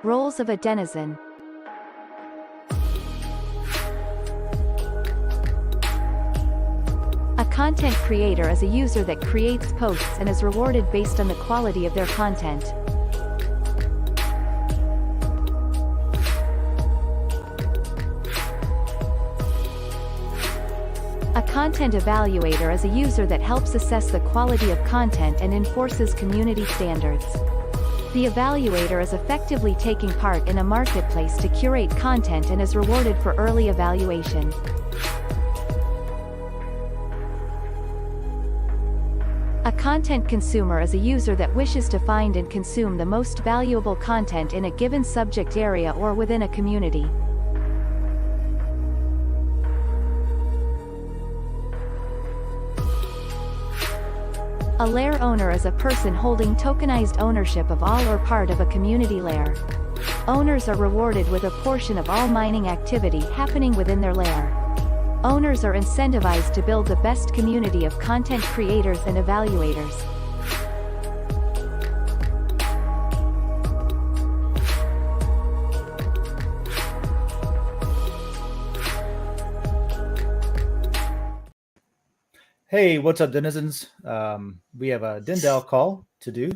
Roles of a denizen. A content creator is a user that creates posts and is rewarded based on the quality of their content. A content evaluator is a user that helps assess the quality of content and enforces community standards. The evaluator is effectively taking part in a marketplace to curate content and is rewarded for early evaluation. A content consumer is a user that wishes to find and consume the most valuable content in a given subject area or within a community. A lair owner is a person holding tokenized ownership of all or part of a community lair. Owners are rewarded with a portion of all mining activity happening within their lair. Owners are incentivized to build the best community of content creators and evaluators. Hey, what's up, denizens? We have a DENDAO call to do.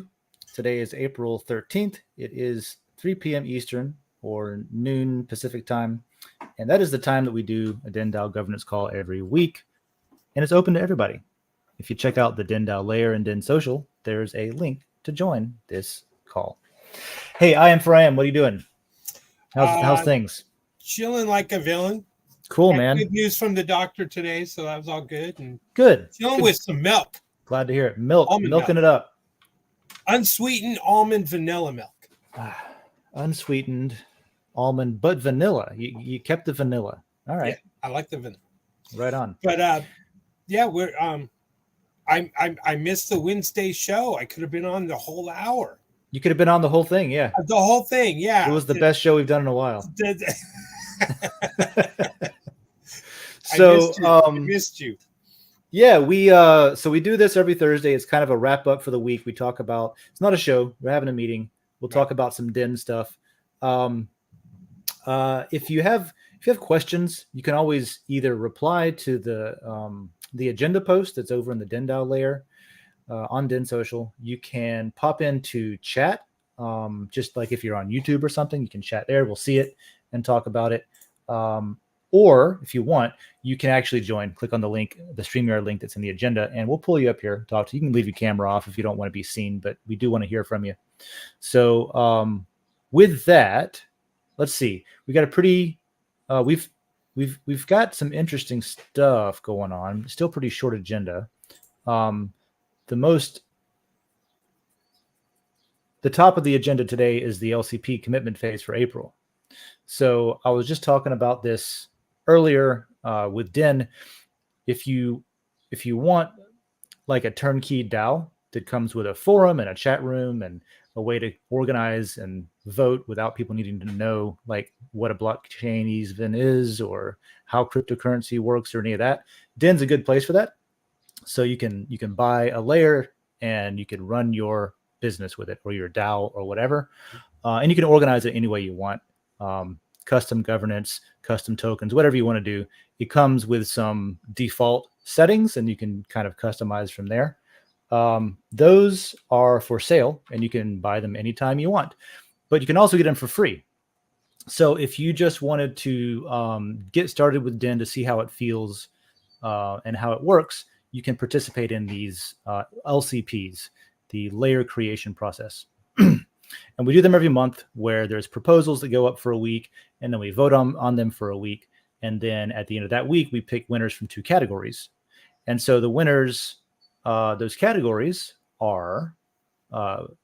Today is April 13th. It is 3 p.m. Eastern or noon Pacific time. And that is the time that we do a DENDAO governance call every week. And it's open to everybody. If you check out the DENDAO layer in Den.Social, there's a link to join this call. Hey, I am Fram. What are you doing? How's things? Chilling like a villain. Cool, man. Good news from the doctor today, so that was all good. And good. Chilling with some milk. Glad to hear it. Milking milk. It up. Unsweetened almond vanilla milk. Unsweetened almond, but vanilla. You kept the vanilla. All right. Yeah, I like the vanilla. Right on. But yeah, we're I missed the Wednesday show. I could have been on the whole hour. You could have been on the whole thing, yeah. The whole thing, yeah. It was the best show we've done in a while. So I missed you. Yeah, we do this every Thursday. It's kind of a wrap up for the week. We talk about, it's not a show, we're having a meeting. We'll talk about some Den stuff. If you have questions, you can always either reply to the agenda post that's over in the DENDAO layer on Den.Social. You can pop into chat, just like if you're on YouTube or something, you can chat there. We'll see it and talk about it. Or if you want, you can actually join. Click on the link, the StreamYard link that's in the agenda, and we'll pull you up here. Talk to you. You can leave your camera off if you don't want to be seen, but we do want to hear from you. So with that, let's see. We got a pretty we've got some interesting stuff going on. Still pretty short agenda. The top of the agenda today is the LCP commitment phase for April. So I was just talking about this earlier with Den. If you want like a turnkey DAO that comes with a forum and a chat room and a way to organize and vote without people needing to know like what a blockchain even is or how cryptocurrency works or any of that, Den's a good place for that. So you can buy a layer and you can run your business with it or your DAO or whatever, and you can organize it any way you want. Custom governance, custom tokens, whatever you want to do. It comes with some default settings and you can kind of customize from there. Those are for sale and you can buy them anytime you want, but you can also get them for free. So if you just wanted to get started with Den to see how it feels and how it works, you can participate in these LCPs, the layer creation process. And we do them every month where there's proposals that go up for a week and then we vote on them for a week. And then at the end of that week, we pick winners from 2 categories. And so the winners, those categories are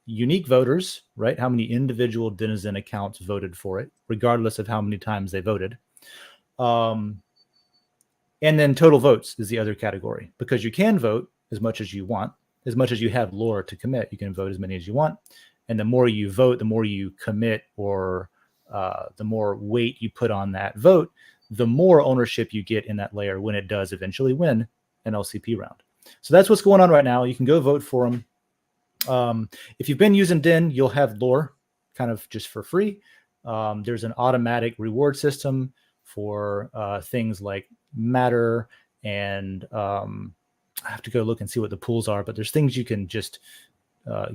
unique voters, right? How many individual denizen accounts voted for it, regardless of how many times they voted. And then total votes is the other category, because you can vote as much as you want, as much as you have lore to commit. You can vote as many as you want. And the more you vote, the more you commit, or the more weight you put on that vote, the more ownership you get in that layer when it does eventually win an LCP round. So that's what's going on right now. You can go vote for them. If you've been using Den, you'll have lore kind of just for free. There's an automatic reward system for things like Matter, and I have to go look and see what the pools are, but there's things you can just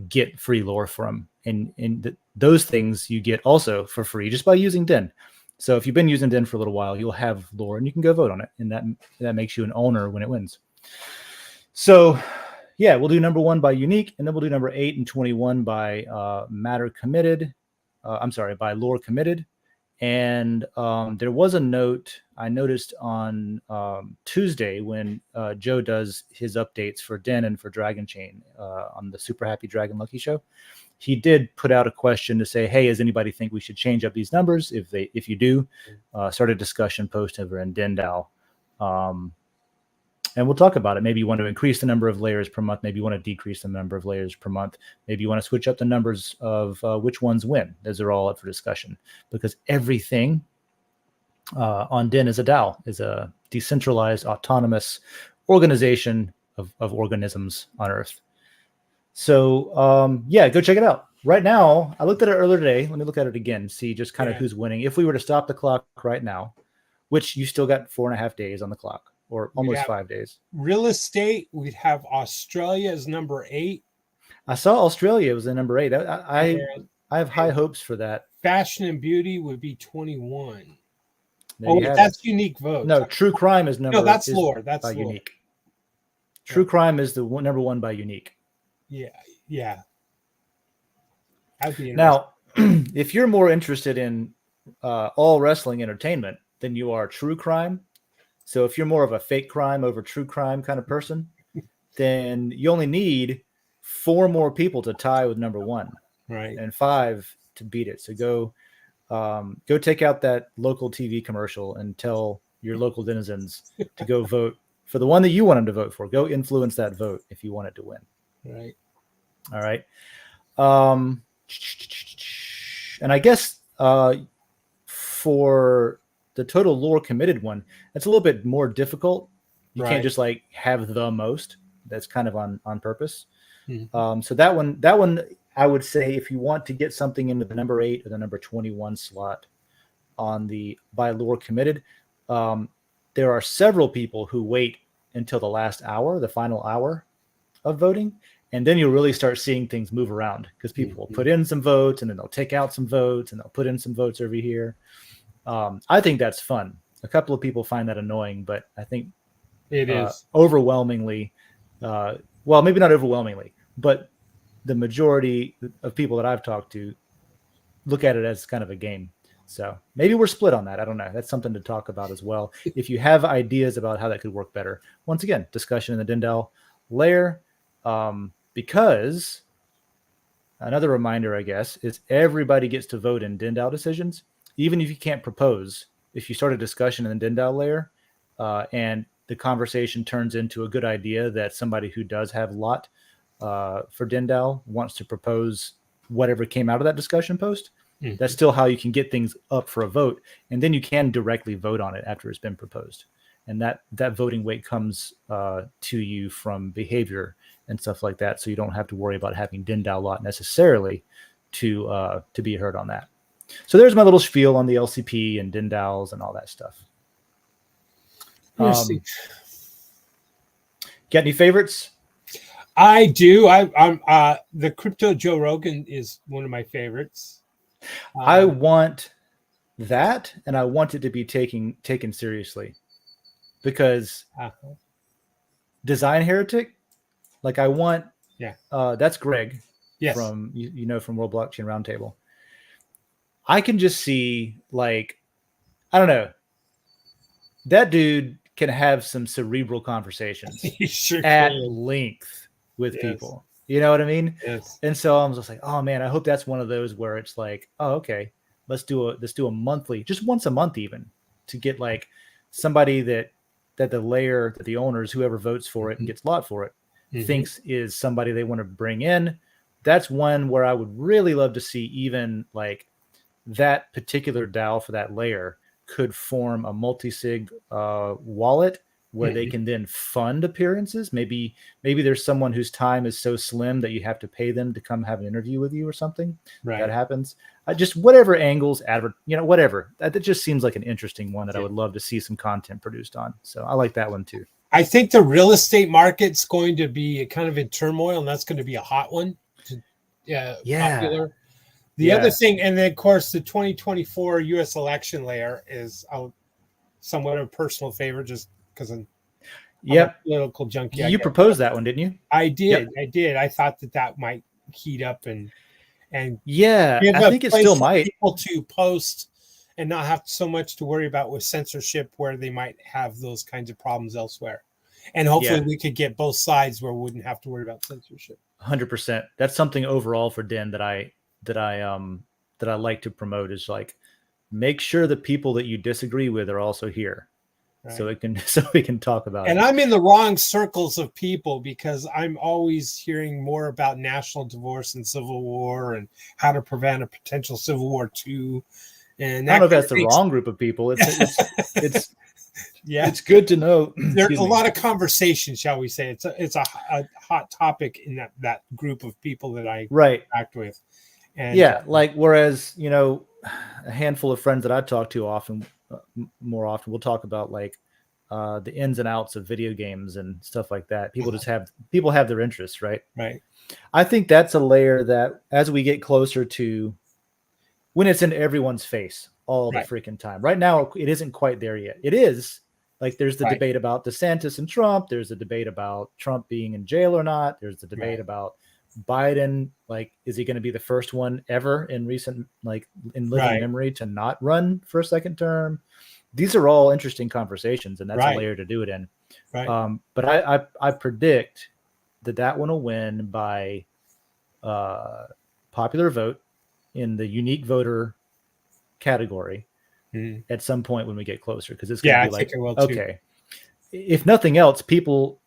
get free lore from, and those things you get also for free just by using Den. So if you've been using Den for a little while, you'll have lore and you can go vote on it, and that makes you an owner when it wins. So yeah, we'll do number 1 by unique, and then we'll do number 8 and 21 by matter committed. By lore committed. And there was a note I noticed on Tuesday when Joe does his updates for Den and for Dragon Chain on the Super Happy Dragon Lucky Show. He did put out a question to say, hey, does anybody think we should change up these numbers? If you do, start a discussion post over in DENDAO. And we'll talk about it. Maybe you want to increase the number of layers per month. Maybe you want to decrease the number of layers per month. Maybe you want to switch up the numbers of which ones win. Those are all up for discussion, because everything on Den is a DAO, is a decentralized, autonomous organization of organisms on Earth. So yeah, go check it out. Right now, I looked at it earlier today. Let me look at it again, see just kind of who's winning. If we were to stop the clock right now, which you still got 4.5 days on the clock, or almost 5 days. Real estate, we'd have Australia as number 8. I saw Australia was the number 8. I have high hopes for that. Fashion and beauty would be 21. That's unique votes. No, true crime is number. No, that's lore. That's by lore. unique. True crime is the number 1 by unique. Yeah. That'd be now, if you're more interested in all wrestling entertainment than you are true crime, so if you're more of a fake crime over true crime kind of person, then you only need 4 more people to tie with number 1, right, and 5 to beat it. So go take out that local TV commercial and tell your local denizens to go vote for the one that you want them to vote for. Go influence that vote if you want it to win. Right. All right. And I guess for the total lore committed one, it's a little bit more difficult. You can't just like have the most. That's kind of on purpose. Mm-hmm. So that one, I would say, if you want to get something into the number 8 or the number 21 slot on the by lore committed, there are several people who wait until the last hour, the final hour of voting. And then you'll really start seeing things move around, because people will put in some votes and then they'll take out some votes and they'll put in some votes over here. I think that's fun. A couple of people find that annoying, but I think it is overwhelmingly, well, maybe not overwhelmingly, but the majority of people that I've talked to look at it as kind of a game. So maybe we're split on that. I don't know. That's something to talk about as well. If you have ideas about how that could work better, once again, discussion in the DENDAO layer. Because another reminder, I guess, is everybody gets to vote in DENDAO decisions, even if you can't propose. If you start a discussion in the DENDAO layer and the conversation turns into a good idea that somebody who does have lot for DENDAO wants to propose whatever came out of that discussion post, that's still how you can get things up for a vote. And then you can directly vote on it after it's been proposed. And that voting weight comes to you from behavior and stuff like that. So you don't have to worry about having DENDAO lot necessarily to be heard on that. So there's my little spiel on the LCP and DENDAOs and all that stuff. Got any favorites? I do. I'm the Crypto Joe Rogan is one of my favorites. I want that, and I want it to be taken seriously, because Design Heretic, like I want, that's Greg, from from World Blockchain Roundtable. I can just see, like, I don't know, that dude can have some cerebral conversations at length with people. You know what I mean? Yes. And so I was just like, oh man, I hope that's one of those where it's like, oh, okay, let's do a monthly, just once a month even, to get like somebody that the layer, that the owners, whoever votes for it and gets lot for it, thinks is somebody they want to bring in. That's one where I would really love to see, even like that particular DAO for that layer could form a multi-sig wallet where they can then fund appearances. Maybe there's someone whose time is so slim that you have to pay them to come have an interview with you or something. Right. That happens. Just whatever angles, whatever. That just seems like an interesting one that I would love to see some content produced on. So I like that one too. I think the real estate market's going to be kind of in turmoil, and that's going to be a hot one. Popular. The other thing, and then of course the 2024 U.S. election layer is somewhat of a personal favor, just because I'm a political junkie. You proposed that one, didn't you? I did. I did. I thought that might heat up and I think it still might. People to post and not have so much to worry about with censorship, where they might have those kinds of problems elsewhere. And hopefully we could get both sides where we wouldn't have to worry about censorship. 100%. That's something overall for Den that I like to promote, is like, make sure the people that you disagree with are also here. Right. So we can talk about it. And I'm in the wrong circles of people, because I'm always hearing more about national divorce and civil war and how to prevent a potential civil war too. And I don't know if that's the wrong group of people. It's good to know. There's a lot of conversation, shall we say. It's a hot topic in that group of people that I interact with. And like, whereas, a handful of friends that I talk to more often, we'll talk about like the ins and outs of video games and stuff like that. People have their interests, right? Right. I think that's a layer that, as we get closer to when it's in everyone's face all the freaking time. Right now, it isn't quite there yet. It is. Like, there's the debate about DeSantis and Trump. There's a debate about Trump being in jail or not. There's the debate about Biden. Like, is he going to be the first one ever in recent, like, in living memory to not run for a second term? These are all interesting conversations, and that's a layer to do it in. Right. But I predict that one will win by popular vote in the unique voter category at some point when we get closer, because it's going to be like, okay, if nothing else, people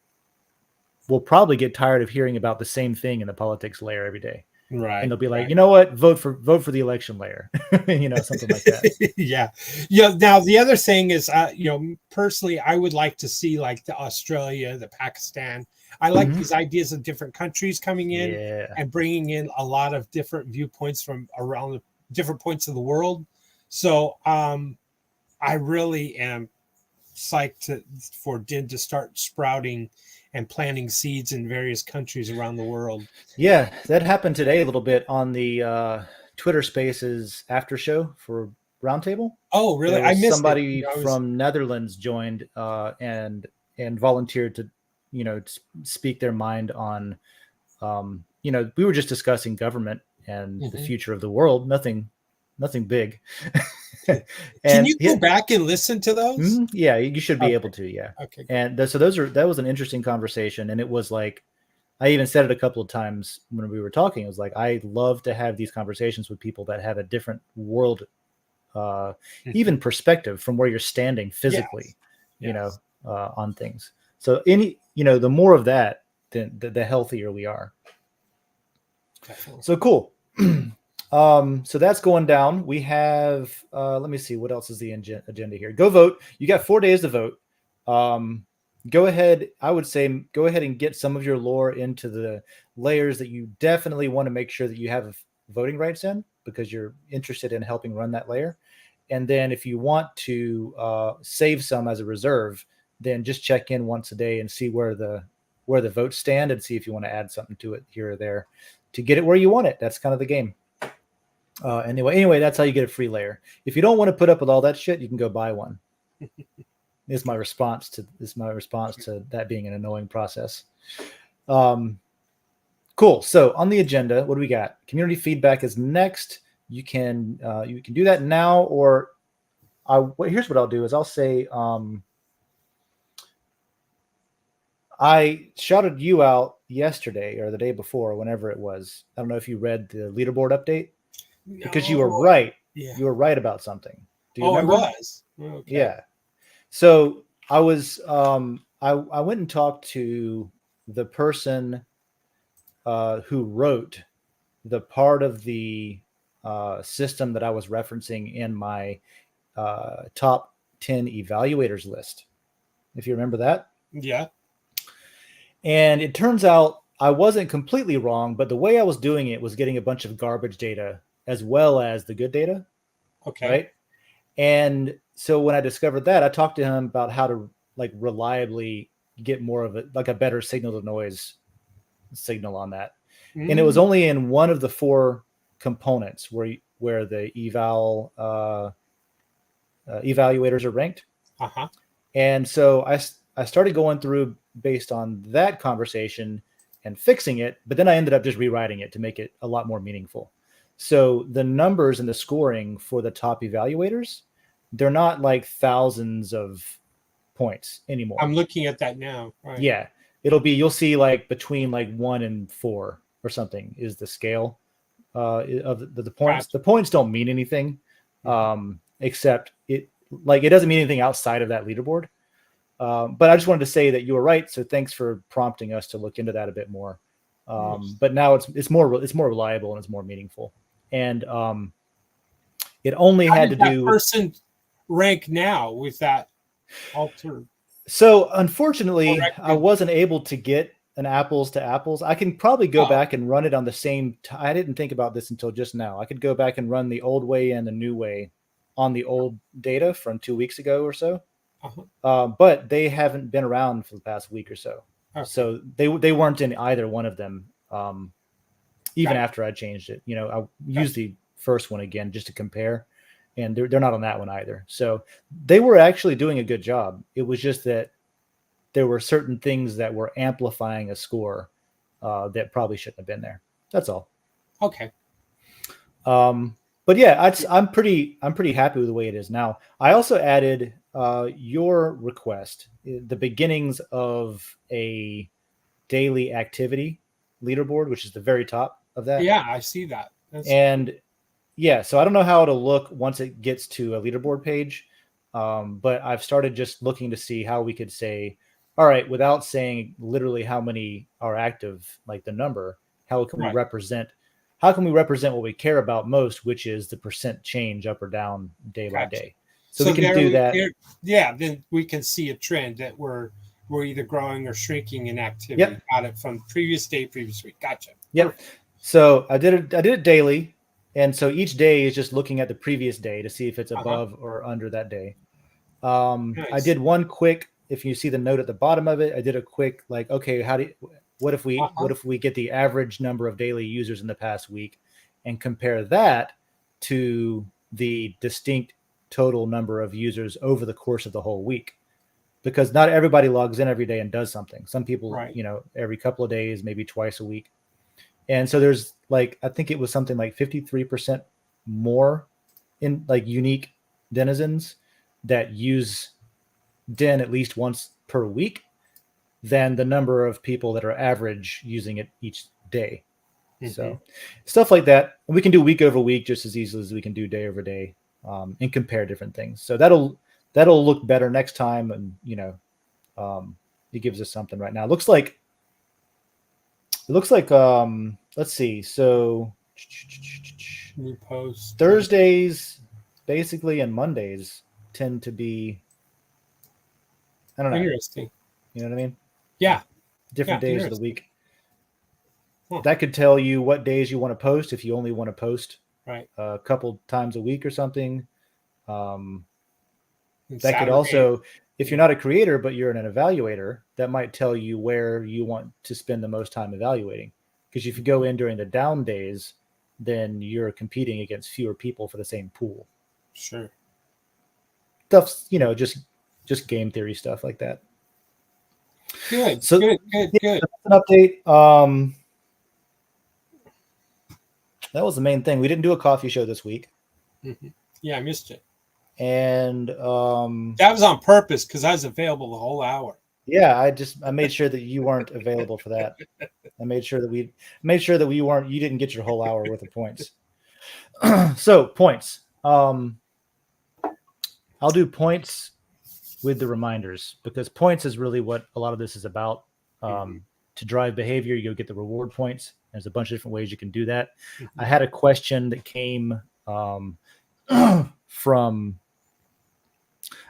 will probably get tired of hearing about the same thing in the politics layer every day. Right. And they'll be like, you know what, vote for the election layer, something like that. Yeah. Now the other thing is, personally, I would like to see like the Australia, the Pakistan. I like these ideas of different countries coming in and bringing in a lot of different viewpoints from around the different points of the world. So I really am psyched for Den to start sprouting and planting seeds in various countries around the world. Yeah, that happened today a little bit on the Twitter Spaces after show for Roundtable. Oh, really? I missed somebody from Netherlands joined and volunteered to speak their mind on we were just discussing government and the future of the world. Nothing big. Can you go back and listen to those? Yeah, you should be able to. Yeah. Okay. And that was an interesting conversation, and it was like, I even said it a couple of times when we were talking. It was like, I love to have these conversations with people that have a different world, even perspective from where you're standing physically, on things. So the more of that, the healthier we are. Definitely. So cool. So that's going down. We have, let me see, what else is the agenda here? Go vote. You got 4 days to vote. Go ahead. I would say, go ahead and get some of your lore into the layers that you definitely want to make sure that you have voting rights in, because you're interested in helping run that layer. And then if you want to save some as a reserve, then just check in once a day and see where the votes stand, and see if you want to add something to it here or there to get it where you want it. That's kind of the game. Anyway, that's how you get a free layer. If you don't want to put up with all that shit, you can go buy one. Is my response to that being an annoying process. Cool. So on the agenda, what do we got? Community feedback is next. You can do that now, or here's what I'll do is I'll say, I shouted you out yesterday or the day before, whenever it was. I don't know if you read the leaderboard update. Because you were right. Yeah. You were right about something. Do you remember? It was. Okay. Yeah. So I was I went and talked to the person who wrote the part of the system that I was referencing in my top 10 evaluators list. if you remember that. Yeah. And it turns out I wasn't completely wrong, but the way I was doing it was getting a bunch of garbage data as well as the good data. Okay. Right. And so when I discovered that, I talked to him about how to like reliably get more of it, like a better signal to noise signal on that. And it was only in one of the 4 components where the evaluators are ranked. Uh-huh. And so I started going through based on that conversation and fixing it, but then I ended up just rewriting it to make it a lot more meaningful. So the numbers and the scoring for the top evaluators, they're not like thousands of points anymore. I'm looking at that now. Right. Yeah. You'll see like between like 1 and 4 or something is the scale of the points. Gotcha. The points don't mean anything, except it doesn't mean anything outside of that leaderboard. But I just wanted to say that you were right. So thanks for prompting us to look into that a bit more. But now it's more reliable and it's more meaningful. And it only had to do with person rank now with that altered. So unfortunately, I wasn't able to get an apples to apples. I can probably go back and run it on the same. I didn't think about this until just now. I could go back and run the old way and the new way on the old data from 2 weeks ago or so. But they haven't been around for the past week or so. Okay. So they weren't in either one of them. Even after I changed it, I used the first one again just to compare. And they're not on that one either. So they were actually doing a good job. It was just that there were certain things that were amplifying a score that probably shouldn't have been there. That's all. Okay. But yeah, I'm pretty happy with the way it is now. I also added your request, the beginnings of a daily activity leaderboard, which is the very top of that. Yeah, I see that. Yeah, so I don't know how it'll look once it gets to a leaderboard page, but I've started just looking to see how we could say, all right, without saying literally how many are active, like the number, how can we represent what we care about most, which is the percent change up or down day by day. So we can do that. Then we can see a trend that we're either growing or shrinking in activity. Yep. Got it from previous week. Gotcha. Yep. Perfect. So I did it daily. And so each day is just looking at the previous day to see if it's above or under that day. Nice. I did one quick, if you see the note at the bottom of it, I did a quick, like, okay, what if we get the average number of daily users in the past week and compare that to the distinct total number of users over the course of the whole week? Because not everybody logs in every day and does something. Some people, every couple of days, maybe twice a week. And so there's I think it was something like 53% more in unique denizens that use Den at least once per week than the number of people that are average using it each day. Mm-hmm. So stuff like that. And we can do week over week just as easily as we can do day over day and compare different things. So that'll look better next time. And, it gives us something right now. It looks like, let's see. So new post Thursdays basically and Mondays tend to be, I don't know. Interesting. You know what I mean? Yeah. Different days of the week. That could tell you what days you want to post if you only want to post a couple times a week or something. That could also, if you're not a creator, but you're an evaluator, that might tell you where you want to spend the most time evaluating. Because if you go in during the down days, then you're competing against fewer people for the same pool. Sure. Stuff's, just game theory stuff like that. Good. So, good. That's an update. That was the main thing. We didn't do a coffee show this week. Mm-hmm. Yeah, I missed it. And that was on purpose because I was available the whole hour. Yeah, I made sure that you weren't available for that. I made sure that you didn't get your whole hour worth of points. So points. I'll do points with the reminders because points is really what a lot of this is about. To drive behavior, you'll get the reward points. There's a bunch of different ways you can do that. I had a question that came from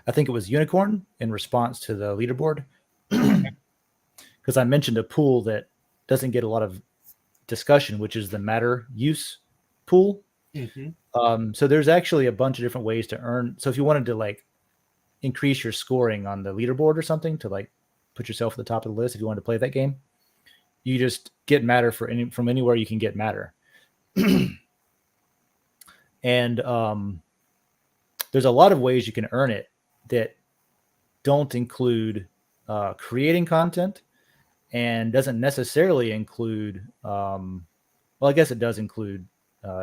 I think it was Unicorn in response to the leaderboard. Because I mentioned a pool that doesn't get a lot of discussion, which is the matter use pool. So there's actually a bunch of different ways to earn. So if you wanted to like increase your scoring on the leaderboard or something to like put yourself at the top of the list, if you wanted to play that game, you just get matter from anywhere you can get matter. And there's a lot of ways you can earn it that don't include creating content and doesn't necessarily include, well, I guess it does include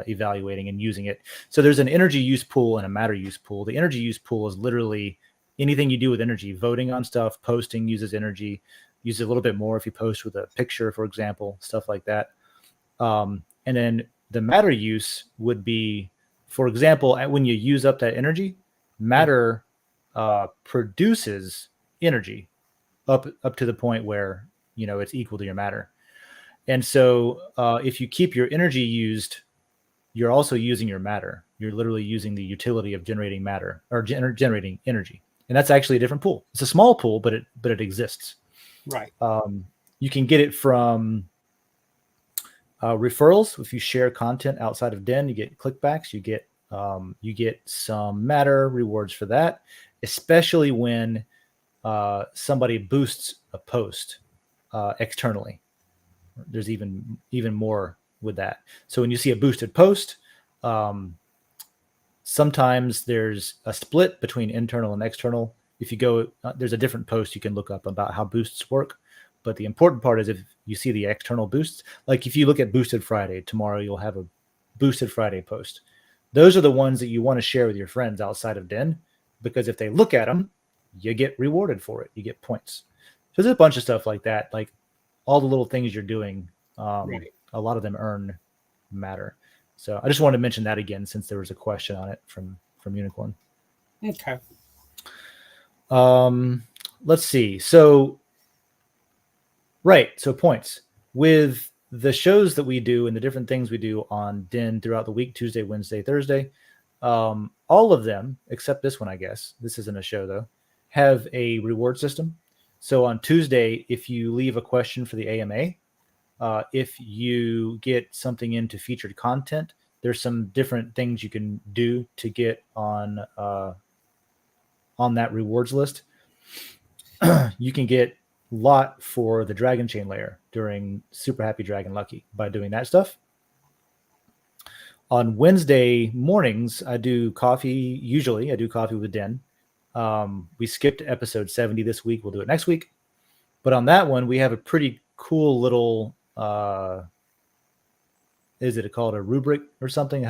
evaluating and using it. So there's an energy use pool and a matter use pool. The energy use pool is literally anything you do with energy. Voting on stuff, posting uses energy, use it a little bit more if you post with a picture, for example, stuff like that. And then the matter use would be, for example, when you use up that energy, matter produces energy up to the point where, you know, it's equal to your matter. And so if you keep your energy used, you're also using your matter. You're literally using the utility of generating matter or generating energy. And that's actually a different pool. It's a small pool, but it exists. Right. You can get it from referrals. If you share content outside of Den, you get clickbacks. You get some matter rewards for that, especially when somebody boosts a post externally. There's even more with that. So when you see a boosted post, sometimes there's a split between internal and external. If you go, there's a different post you can look up about how boosts work. But the important part is if you see the external boosts, like if you look at Boosted Friday, tomorrow you'll have a Boosted Friday post. Those are the ones that you want to share with your friends outside of Den, because if they look at them, you get rewarded for it. You get points. So there's a bunch of stuff like that. Like all the little things you're doing, Right. a lot of them earn matter. So I just wanted to mention that again, since there was a question on it from Unicorn. Okay. Let's see. So, right. So points with the shows that we do and the different things we do on Den throughout the week, Tuesday, Wednesday, Thursday, all of them, except this one, I guess, this isn't a show though, have a reward system. So on Tuesday, if you leave a question for the AMA, if you get something into featured content, there's some different things you can do to get on that rewards list. You can get lot for the Dragon Chain layer during Super Happy Dragon Lucky by doing that stuff. On Wednesday mornings, I do coffee. Usually I do coffee with Den. We skipped episode 70 this week. We'll do it next week. But on that one, we have a pretty cool little, is it called a rubric or something?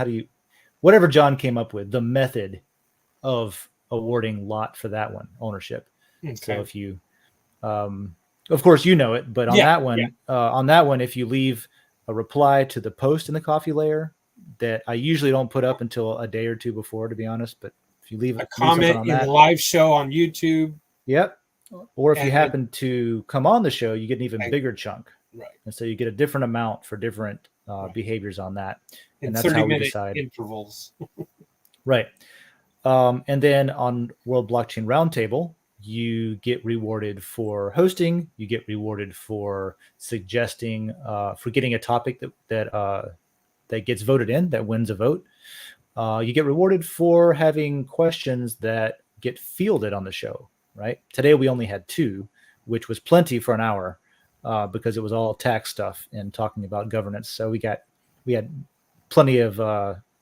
Whatever John came up with, the method of awarding lot for that one, ownership. Okay. So if you, of course you know it, but on that one, if you leave a reply to the post in the coffee layer that I usually don't put up until a day or two before, to be honest, but if you leave a comment in the live show on YouTube. Yep. Or if you happen to come on the show, you get an even bigger chunk. Right. And so you get a different amount for different behaviors on that. And that's how we decide. Intervals. Right. And then on World Blockchain Roundtable, you get rewarded for hosting. You get rewarded for suggesting, for getting a topic that gets voted in, that wins a vote. You get rewarded for having questions that get fielded on the show. Right. Today we only had 2, which was plenty for an hour because it was all tax stuff and talking about governance. So we had plenty of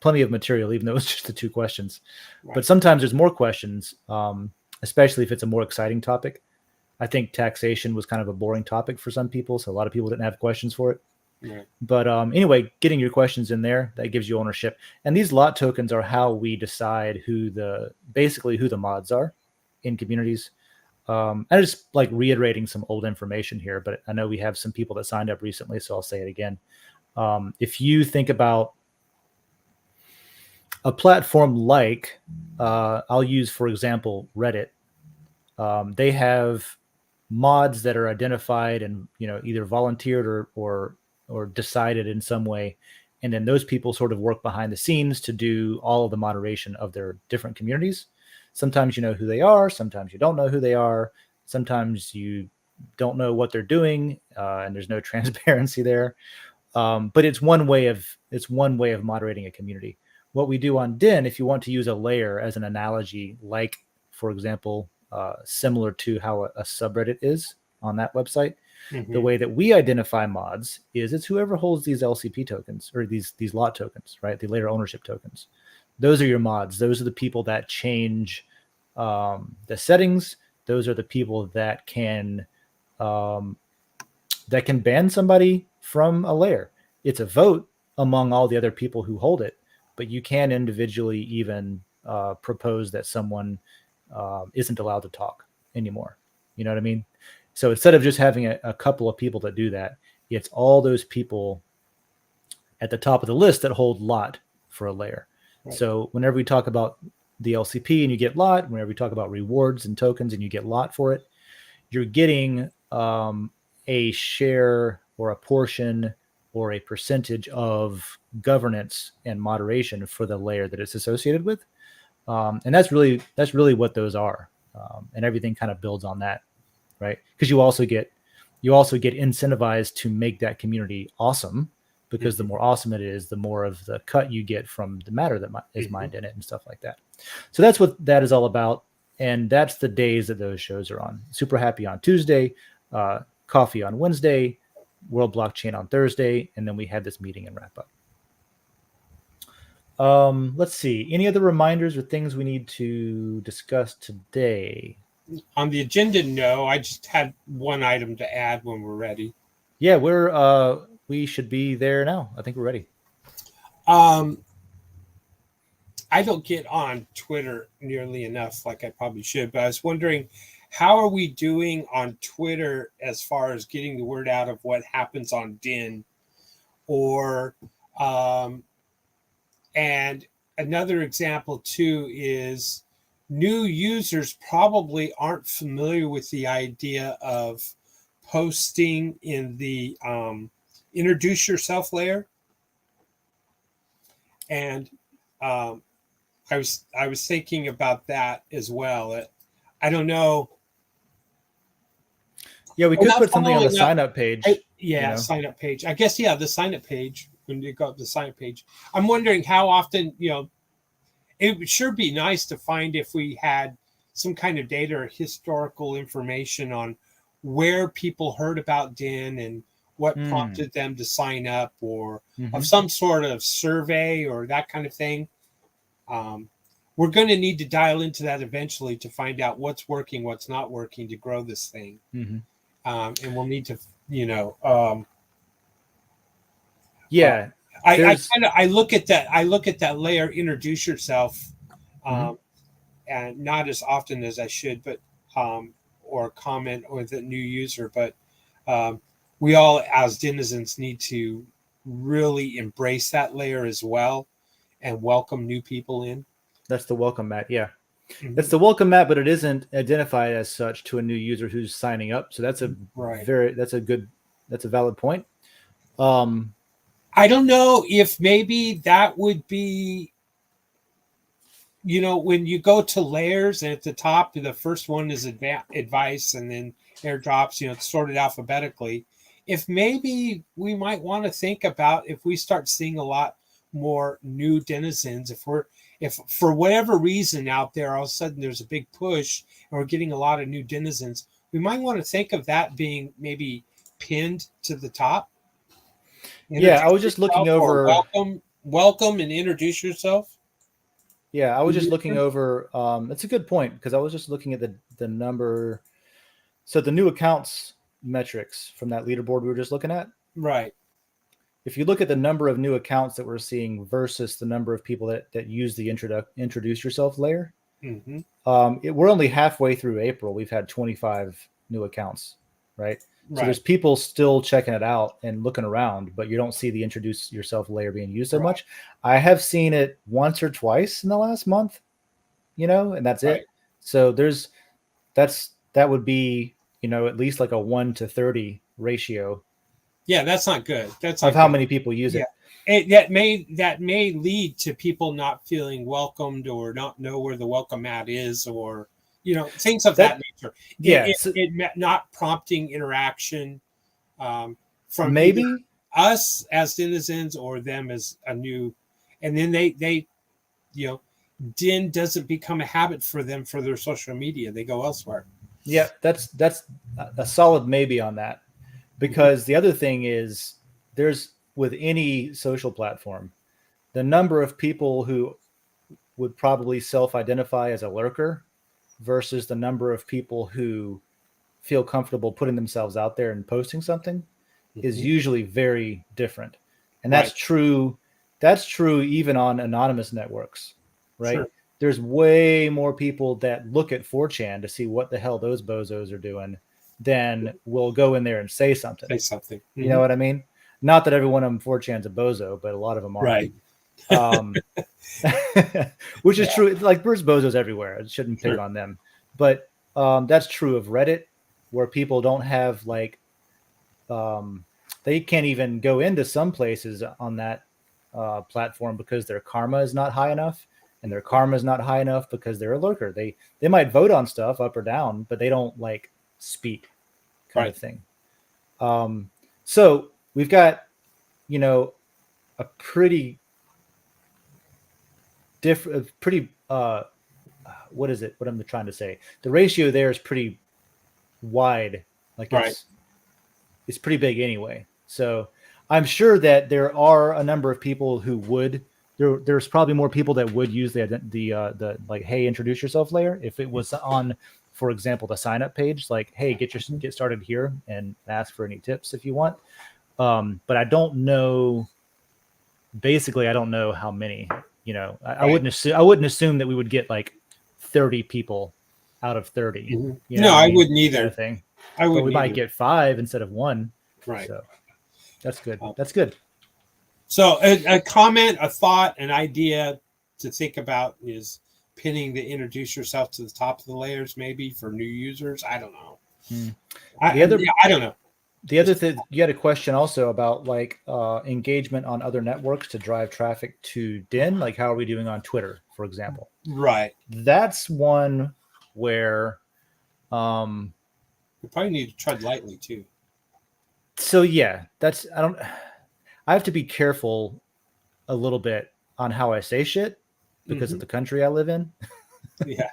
material, even though it was just the 2 questions. Right. But sometimes there's more questions, especially if it's a more exciting topic. I think taxation was kind of a boring topic for some people, so a lot of people didn't have questions for it. Yeah. But anyway, getting your questions in there, that gives you ownership. And these lot tokens are how we decide who the mods are in communities. I'm just like reiterating some old information here, but I know we have some people that signed up recently, so I'll say it again. If you think about a platform like, I'll use, for example, Reddit, they have mods that are identified and, either volunteered or decided in some way. And then those people sort of work behind the scenes to do all of the moderation of their different communities. Sometimes you know who they are. Sometimes you don't know who they are. Sometimes you don't know what they're doing, and there's no transparency there. But it's one way of moderating a community. What we do on Den, if you want to use a layer as an analogy, like for example, similar to how a subreddit is on that website, the way that we identify mods is it's whoever holds these LCP tokens or these lot tokens, right? The layer ownership tokens. Those are your mods. Those are the people that change the settings. Those are the people that can ban somebody from a layer. It's a vote among all the other people who hold it, but you can individually even propose that someone isn't allowed to talk anymore. You know what I mean? So instead of just having a couple of people that do that, it's all those people at the top of the list that hold lot for a layer. Right. So whenever we talk about the LCP and you get lot, whenever we talk about rewards and tokens and you get lot for it, you're getting a share or a portion or a percentage of governance and moderation for the layer that it's associated with. And that's really what those are. And everything kind of builds on that, right? Because you also get incentivized to make that community awesome, because the more awesome it is, the more of the cut you get from the matter that is mined in it and stuff like that. So that's what that is all about. And that's the days that those shows are on. Super Happy on Tuesday, Coffee on Wednesday, World Blockchain on Thursday, and then we had this meeting and wrap up. Let's see. Any other reminders or things we need to discuss today? On the agenda, no. I just had one item to add when we're ready. Yeah, we should be there now. I think we're ready. I don't get on Twitter nearly enough like I probably should, but I was wondering, how are we doing on Twitter as far as getting the word out of what happens on Den? Or, and another example too is new users probably aren't familiar with the idea of posting in the introduce yourself layer. And I was thinking about that as well. I don't know. Yeah, we could put something on the sign up page. Sign up page. I guess, the sign up page, when you go up the sign up page. I'm wondering how often, it would sure be nice to find if we had some kind of data or historical information on where people heard about Den and what prompted them to sign up, or of some sort of survey or that kind of thing. We're going to need to dial into that eventually to find out what's working, what's not working to grow this thing. And we'll need to, I look at that layer, introduce yourself, and not as often as I should, but or comment with a new user, but we all as denizens need to really embrace that layer as well and welcome new people in. That's the welcome mat. Yeah. It's the welcome mat, but it isn't identified as such to a new user who's signing up. So that's a valid point. I don't know if maybe that would be, when you go to layers and at the top, the first one is advice and then airdrops, it's sorted alphabetically. If maybe we might want to think about, if we start seeing a lot more new denizens, if for whatever reason out there, all of a sudden there's a big push and we're getting a lot of new denizens, we might want to think of that being maybe pinned to the top. I was just looking over welcome and introduce yourself. Yeah, I was just looking over. That's a good point, because I was just looking at the number. So the new accounts metrics from that leaderboard we were just looking at. Right. If you look at the number of new accounts that we're seeing versus the number of people that use the introduce yourself layer, we're only halfway through April. We've had 25 new accounts, right? So there's people still checking it out and looking around, but you don't see the introduce yourself layer being used so much. I have seen it once or twice in the last month, and that's it. So that would be, at least like a 1 to 30 ratio Yeah, that's not good. That's of not how good. many people use Yeah. it. That may lead to people not feeling welcomed or not know where the welcome mat is, or things of that nature. Yeah, so Not prompting interaction from either maybe us as denizens or them as a new, and then they Den doesn't become a habit for them for their social media. They go elsewhere. yeah, that's a solid maybe on that, because the other thing is there's with any social platform, the number of people who would probably self-identify as a lurker versus the number of people who feel comfortable putting themselves out there and posting something is usually very different. And that's true. That's true even on anonymous networks, right? Sure. There's way more people that look at 4chan to see what the hell those bozos are doing than will go in there and say something. Say something. You know what I mean? Not that everyone on 4chan's a bozo, but a lot of them are. Right. Which is true. Like, there's bozos everywhere. I shouldn't pick on them. But that's true of Reddit, where people don't have like they can't even go into some places on that platform because their karma is not high enough, and their karma is not high enough because they're a lurker. They might vote on stuff up or down, but they don't like speak, kind of thing. So we've got a pretty different, pretty what is it? What I'm trying to say? The ratio there is pretty wide. Like it's pretty big anyway. So I'm sure that there are a number of people who would. There's probably more people that would use the like, hey, introduce yourself layer if it was on, for example, the sign up page. Like, hey, get started here and ask for any tips if you want. But I don't know. Basically, I don't know how many. I wouldn't assume that we would get like 30 people out of 30. No, I wouldn't either. Kind of I would. But we might get 5 instead of 1. Right. So that's good. That's good. So a comment, a thought, an idea to think about is pinning the introduce yourself to the top of the layers, maybe for new users. I don't know. I don't know. The other thing, you had a question also about like engagement on other networks to drive traffic to Den. Like, how are we doing on Twitter, for example? Right. That's one where you probably need to tread lightly too. So yeah, I have to be careful a little bit on how I say shit because of the country I live in. Yeah.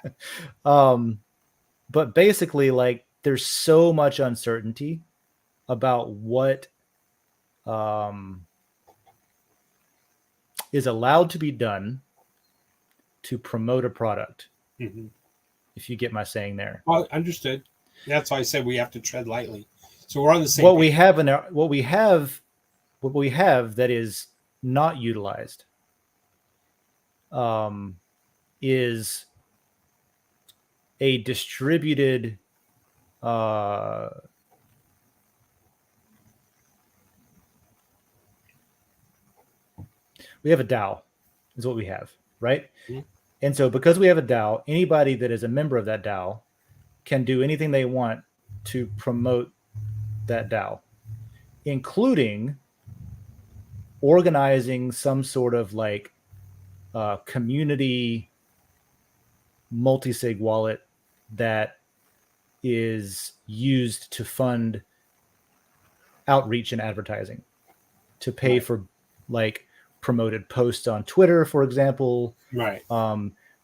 But basically, like, there's so much uncertainty about what is allowed to be done to promote a product. If you get my saying there. Well, understood. That's why I said we have to tread lightly. So we're on the same. What we have that is not utilized is a distributed we have a DAO is what we have, right? And so because we have a DAO, anybody that is a member of that DAO can do anything they want to promote that DAO, including organizing some sort of like community multi-sig wallet that is used to fund outreach and advertising, to pay for like promoted posts on Twitter, for example. Right.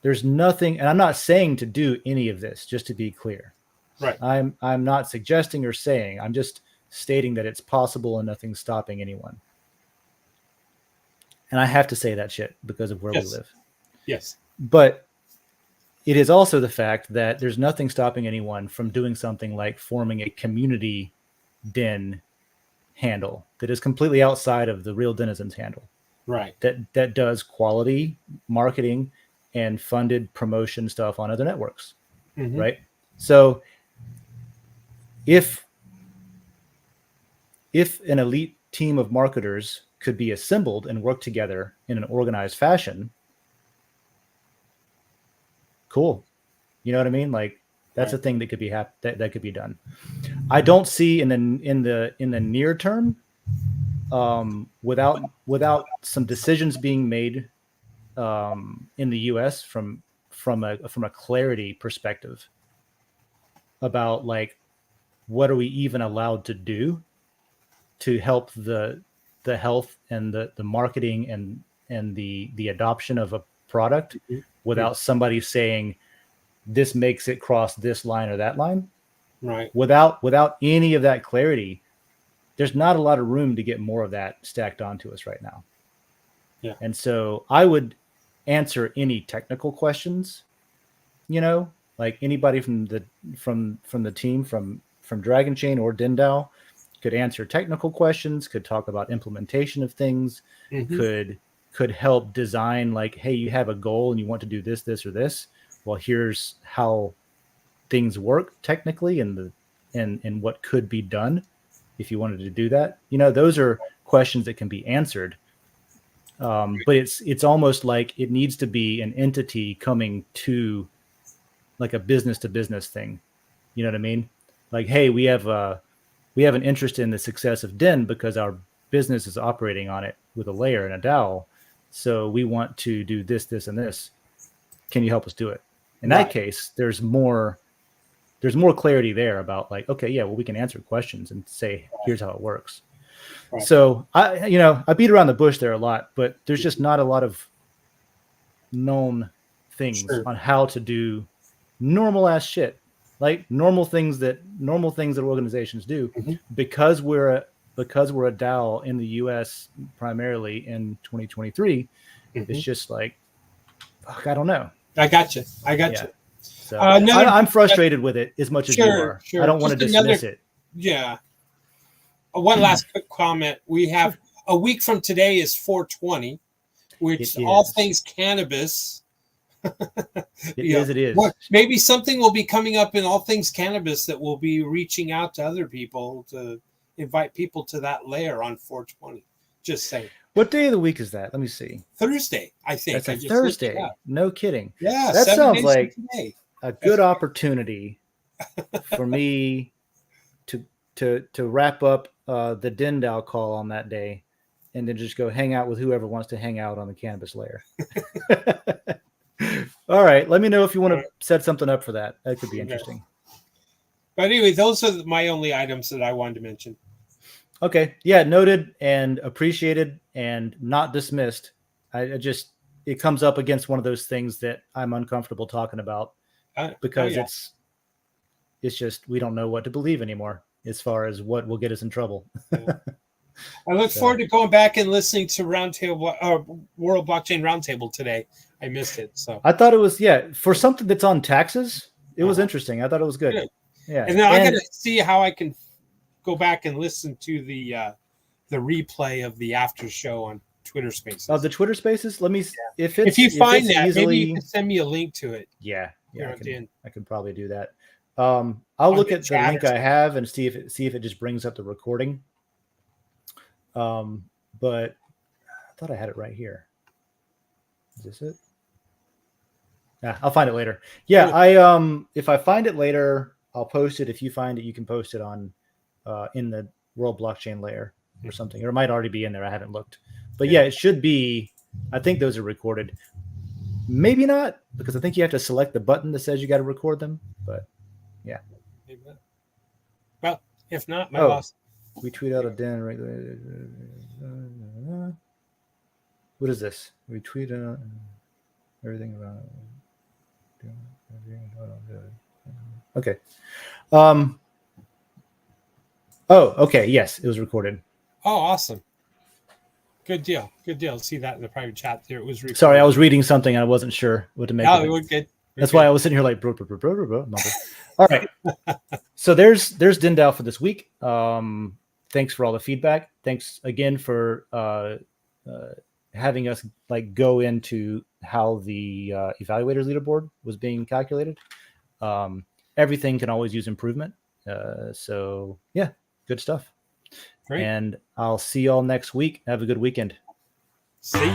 There's nothing, and I'm not saying to do any of this, just to be clear. Right. I'm not suggesting or saying, I'm just stating that it's possible and nothing's stopping anyone. And I have to say that shit because of where we live. Yes. But it is also the fact that there's nothing stopping anyone from doing something like forming a community Den handle that is completely outside of the Real Denizens handle. Right. That does quality marketing and funded promotion stuff on other networks. Right. So if an elite team of marketers could be assembled and work together in an organized fashion, cool. You know what I mean? Like, that's a thing that could be that could be done. I don't see in the near term without some decisions being made in the U.S. from a clarity perspective about like what are we even allowed to do to help the health and the marketing and the adoption of a product without somebody saying this makes it cross this line or that line. Right. Without any of that clarity, there's not a lot of room to get more of that stacked onto us right now. Yeah. And so I would answer any technical questions, you know, like anybody from the team from Dragon Chain or DENDAO could answer technical questions, could talk about implementation of things, could help design like, hey, you have a goal and you want to do this, this, or this. Well, here's how things work technically and what could be done if you wanted to do that. You know, those are questions that can be answered. But it's almost like it needs to be an entity coming to like a business to business thing. You know what I mean? Like, hey, we have an interest in the success of Den because our business is operating on it with a layer and a DAO. So we want to do this, this, and this. Can you help us do it? In that case, there's more clarity there about like, okay, yeah, well, we can answer questions and say, here's how it works. Right. So I beat around the bush there a lot, but there's just not a lot of known things on how to do normal ass shit, like normal things that organizations do, because we're a DAO in the US primarily in 2023. It's just like, fuck, I don't know. I got you. So I'm frustrated with it as much as you are. Sure. I don't want to dismiss it. Yeah. One last quick comment. We have a week from today is 420, which all things cannabis. It is. Well, maybe something will be coming up in all things cannabis that will be reaching out to other people to invite people to that layer on 420. Just saying. What day of the week is that? Let me see. Thursday, I think. That's a Thursday. No kidding. Yeah. That sounds like a good opportunity for me to wrap up the DENDAO call on that day and then just go hang out with whoever wants to hang out on the cannabis layer. All right. Let me know if you want to set something up for that. That could be interesting. But anyway, those are my only items that I wanted to mention. Okay. Yeah. Noted and appreciated and not dismissed. It comes up against one of those things that I'm uncomfortable talking about because it's just, we don't know what to believe anymore as far as what will get us in trouble. I look forward to going back and listening to World Blockchain Roundtable today. I missed it. So I thought it was, for something that's on taxes, it was interesting. I thought it was good. Yeah. And then I'm going to see how I can go back and listen to the replay of the after show on Twitter Spaces. Of the Twitter Spaces? Let me, if you find that, maybe you can send me a link to it. Yeah. I can probably do that. I'll look at the link I have and see if it just brings up the recording. But I thought I had it right here. Is this it? Yeah, I'll find it later. Yeah, if I find it later, I'll post it. If you find it, you can post it on in the World Blockchain layer or something. Or it might already be in there. I haven't looked. But yeah, it should be. I think those are recorded. Maybe not, because I think you have to select the button that says you got to record them. But yeah. Well, if not, my loss. We tweet out a Den right. What is this? We tweet out everything about. Okay. Okay. Yes, it was recorded. Oh, awesome. Good deal. See that in the private chat there. It was recorded. Sorry, I was reading something. I wasn't sure what to make. No, it was good. That's why I was sitting here like, bro. All right. So there's DENDAO for this week. Thanks for all the feedback. Thanks again for having us like go into how the evaluators leaderboard was being calculated. Everything can always use improvement. So yeah, good stuff. Great. And I'll see y'all next week. Have a good weekend. See.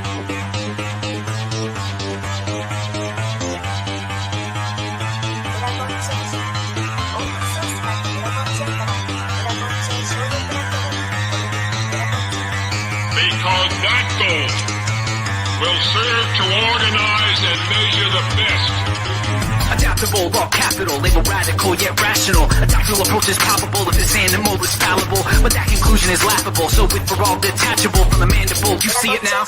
people will serve to organize and measure the best. Adaptable, raw capital, label radical yet rational. A doctrinal approach is palpable if this animal is fallible, but that conclusion is laughable. So with for all detachable from the mandible, you see it now.